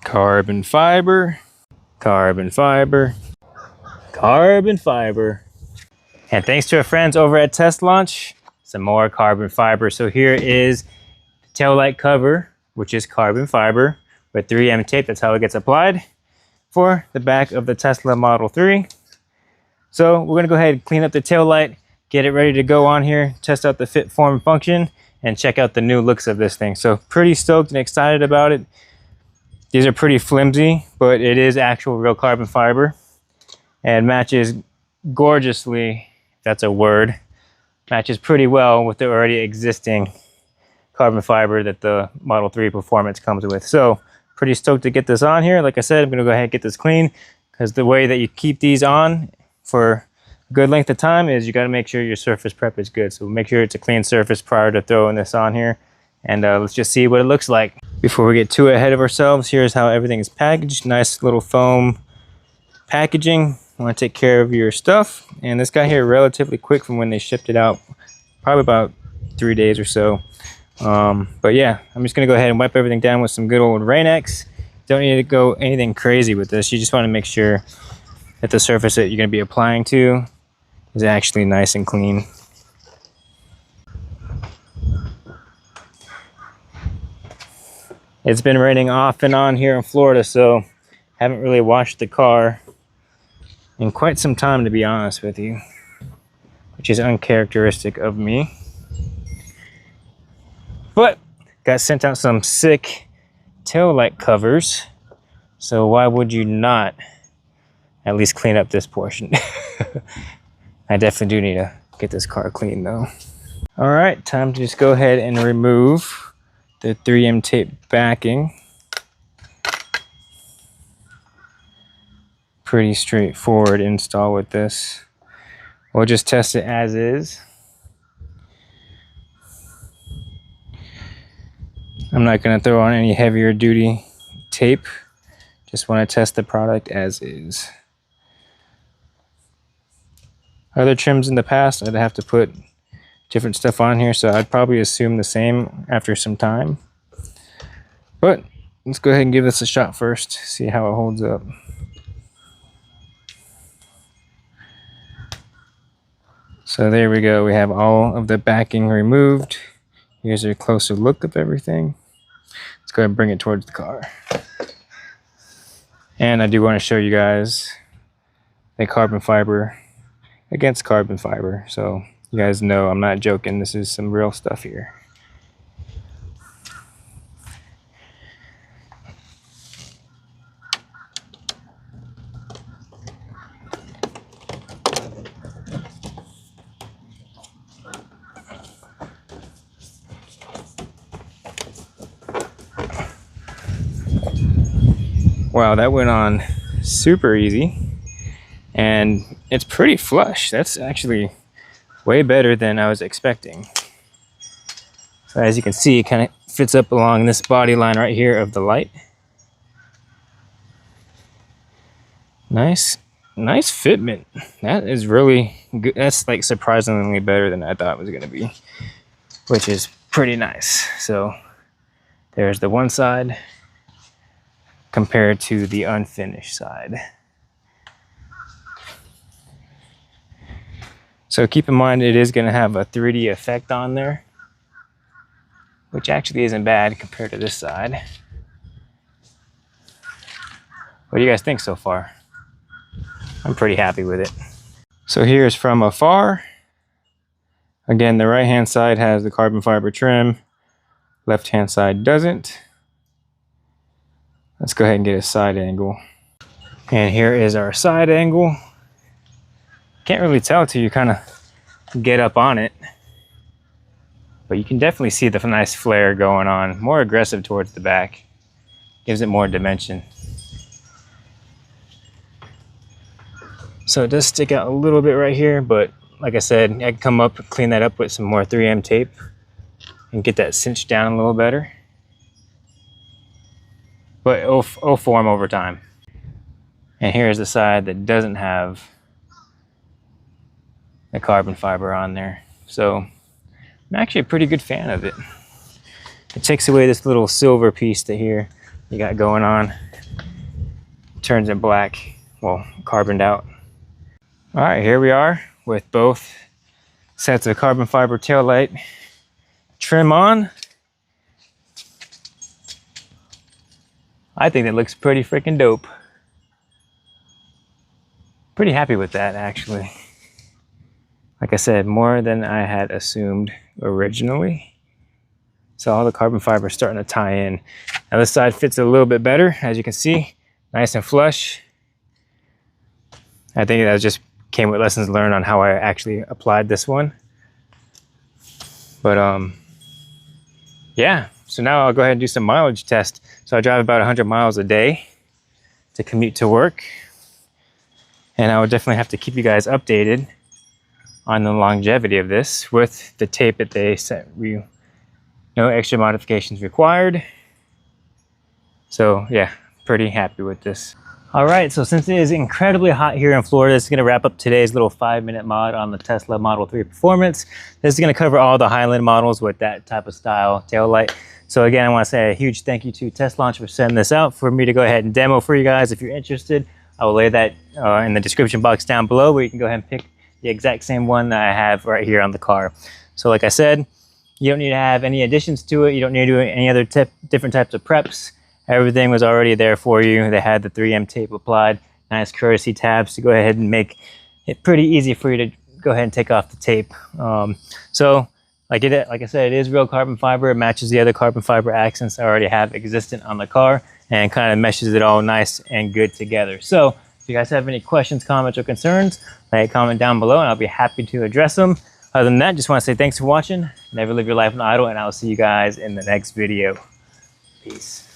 Carbon fiber, carbon fiber, carbon fiber. And thanks to our friends over at Teslaunch, some more carbon fiber. So here is the tail light cover, which is carbon fiber with 3M tape. That's how it gets applied for the back of the Tesla Model 3. So we're gonna go ahead and clean up the tail light, get it ready to go on here, test out the fit, form, function, and check out the new looks of this thing. So pretty stoked and excited about it. These are pretty flimsy, but it is actual real carbon fiber and matches gorgeously, if that's a word, matches pretty well with the already existing carbon fiber that the Model 3 Performance comes with. So pretty stoked to get this on here. Like I said, I'm gonna go ahead and get this clean, because the way that you keep these on for a good length of time is you gotta make sure your surface prep is good. So make sure it's a clean surface prior to throwing this on here. And let's just see what it looks like. Before we get too ahead of ourselves, here's how everything is packaged. Nice little foam packaging. You want to take care of your stuff. And this got here relatively quick from when they shipped it out, probably about 3 days or so. But yeah, I'm just gonna go ahead and wipe everything down with some good old Rain-X. Don't need to go anything crazy with this. You just want to make sure that the surface that you're gonna be applying to is actually nice and clean. It's been raining off and on here in Florida, so haven't really washed the car in quite some time, to be honest with you, which is uncharacteristic of me. But got sent out some sick tail light covers, so why would you not at least clean up this portion? I definitely do need to get this car clean though. All right, time to just go ahead and remove the 3M tape backing. Pretty straightforward install with this. We'll just test it as is. I'm not going to throw on any heavier duty tape. Just want to test the product as is. Other trims in the past, I'd have to put different stuff on here, so I'd probably assume the same after some time. But let's go ahead and give this a shot first, see how it holds up. So there we go, we have all of the backing removed. Here's a closer look of everything. Let's go ahead and bring it towards the car. And I do want to show you guys the carbon fiber against carbon fiber. So you guys know I'm not joking, this is some real stuff here. Wow, that went on super easy, and it's pretty flush. That's actually way better than I was expecting. So as you can see, it kind of fits up along this body line right here of the light. Nice fitment. That is really good. That's like surprisingly better than I thought it was going to be, which is pretty nice. So there's the one side compared to the unfinished side. So keep in mind it is going to have a 3D effect on there, which actually isn't bad compared to this side. What do you guys think so far? I'm pretty happy with it. So here's from afar. Again, the right hand side has the carbon fiber trim, left hand side doesn't. Let's go ahead and get a side angle. And here is our side angle. Can't really tell till you kind of get up on it, but you can definitely see the nice flare going on. More aggressive towards the back. Gives it more dimension. So it does stick out a little bit right here, but like I said, I can come up and clean that up with some more 3M tape and get that cinched down a little better. But it'll form over time. And here's the side that doesn't have the carbon fiber on there. So I'm actually a pretty good fan of it. It takes away this little silver piece that here you got going on. Turns it black, well, carboned out. All right, here we are with both sets of carbon fiber taillight trim on. I think that looks pretty freaking dope. Pretty happy with that, actually. Like I said, more than I had assumed originally. So all the carbon fiber is starting to tie in. Now this side fits a little bit better, as you can see, nice and flush. I think that just came with lessons learned on how I actually applied this one. But yeah, so now I'll go ahead and do some mileage test. So I drive about 100 miles a day to commute to work. And I would definitely have to keep you guys updated on the longevity of this with the tape that they sent you. No extra modifications required. So yeah, pretty happy with this. All right, so since it is incredibly hot here in Florida, this is gonna wrap up today's little 5-minute mod on the Tesla Model 3 Performance. This is gonna cover all the Highland models with that type of style taillight. So again, I wanna say a huge thank you to Teslaunch for sending this out for me to go ahead and demo for you guys. If you're interested, I will lay that in the description box down below where you can go ahead and pick the exact same one that I have right here on the car. So like I said, you don't need to have any additions to it. You don't need to do any other different types of preps. Everything was already there for you. They had the 3M tape applied, nice courtesy tabs to go ahead and make it pretty easy for you to go ahead and take off the tape. So like I said, it is real carbon fiber. It matches the other carbon fiber accents I already have existent on the car and kind of meshes it all nice and good together. So if you guys have any questions, comments, or concerns, like comment down below and I'll be happy to address them. Other than that, just want to say thanks for watching. Never live your life on idle, and I'll see you guys in the next video. Peace.